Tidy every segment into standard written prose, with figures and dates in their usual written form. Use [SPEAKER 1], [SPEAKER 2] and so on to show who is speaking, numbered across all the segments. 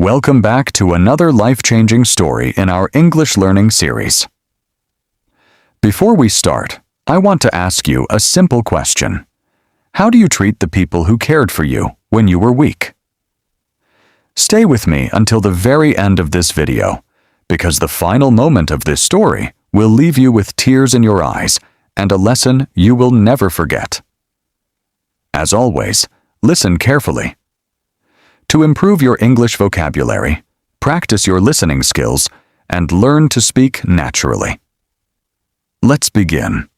[SPEAKER 1] Welcome back to another life-changing story in our English learning series. Before we start, I want to ask you a simple question. How do you treat the people who cared for you when you were weak? Stay with me until the very end of this video, because the final moment of this story will leave you with tears in your eyes and a lesson you will never forget. As always, listen carefully. To improve your English vocabulary, practice your listening skills, and learn to speak naturally. Let's begin.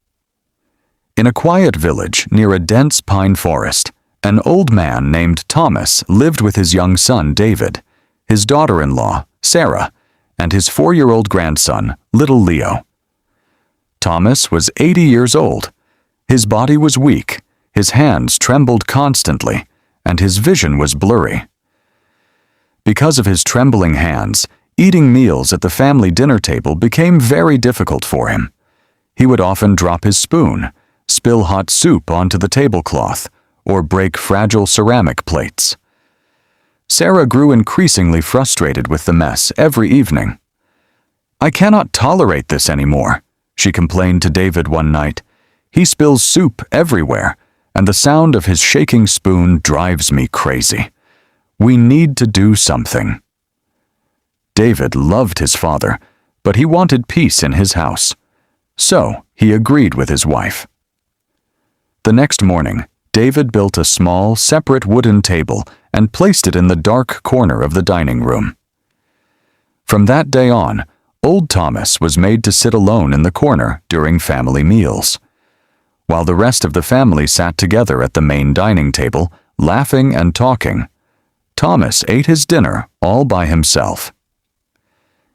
[SPEAKER 1] In a quiet village near a dense pine forest, an old man named Thomas lived with his young son David, his daughter-in-law Sarah, and his 4-year-old grandson, little Leo. Thomas was 80 years old. His body was weak, his hands trembled constantly, and his vision was blurry. Because of his trembling hands, eating meals at the family dinner table became very difficult for him. He would often drop his spoon, spill hot soup onto the tablecloth, or break fragile ceramic plates. Sarah grew increasingly frustrated with the mess every evening. "I cannot tolerate this anymore," she complained to David one night. "He spills soup everywhere, and the sound of his shaking spoon drives me crazy. We need to do something." David loved his father, but he wanted peace in his house. So he agreed with his wife. The next morning, David built a small, separate wooden table and placed it in the dark corner of the dining room. From that day on, old Thomas was made to sit alone in the corner during family meals. While the rest of the family sat together at the main dining table, laughing and talking, Thomas ate his dinner all by himself.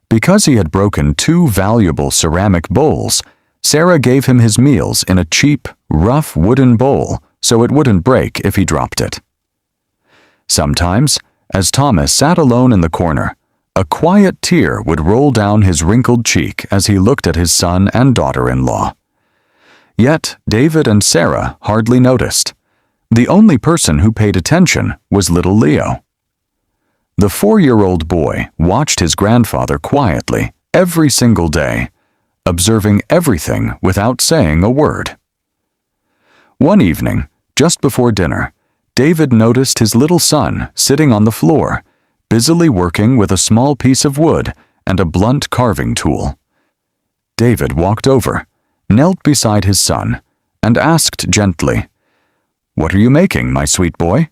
[SPEAKER 1] Because he had broken 2 valuable ceramic bowls, Sarah gave him his meals in a cheap, rough wooden bowl so it wouldn't break if he dropped it. Sometimes, as Thomas sat alone in the corner, a quiet tear would roll down his wrinkled cheek as he looked at his son and daughter-in-law. Yet David and Sarah hardly noticed. The only person who paid attention was little Leo. The 4-year-old boy watched his grandfather quietly every single day, observing everything without saying a word. One evening, just before dinner, David noticed his little son sitting on the floor, busily working with a small piece of wood and a blunt carving tool. David walked over, knelt beside his son, and asked gently, "What are you making, my sweet boy?"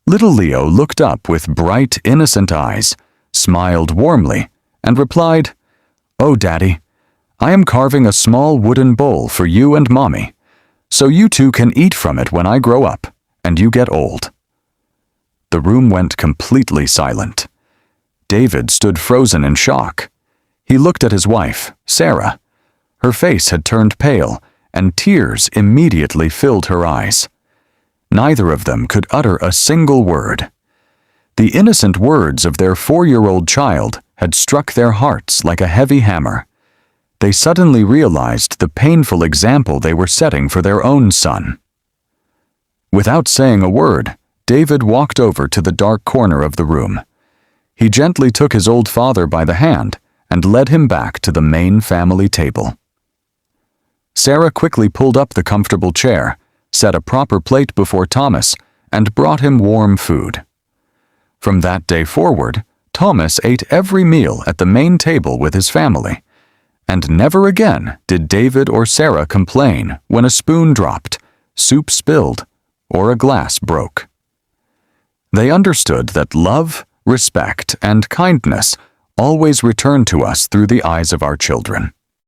[SPEAKER 1] Little Leo looked up with bright, innocent eyes, smiled warmly, and replied, "Oh, Daddy, I am carving a small wooden bowl for you and Mommy, so you two can eat from it when I grow up and you get old." The room went completely silent. David stood frozen in shock. He looked at his wife, Sarah. Her face had turned pale, and tears immediately filled her eyes. Neither of them could utter a single word. The innocent words of their 4-year-old child had struck their hearts like a heavy hammer. They suddenly realized the painful example they were setting for their own son. Without saying a word, David walked over to the dark corner of the room. He gently took his old father by the hand and led him back to the main family table. Sarah quickly pulled up the comfortable chair, set a proper plate before Thomas, and brought him warm food. From that day forward, Thomas ate every meal at the main table with his family, and never again did David or Sarah complain when a spoon dropped, soup spilled, or a glass broke. They understood that love, respect, and kindness always return to us through the eyes of our children.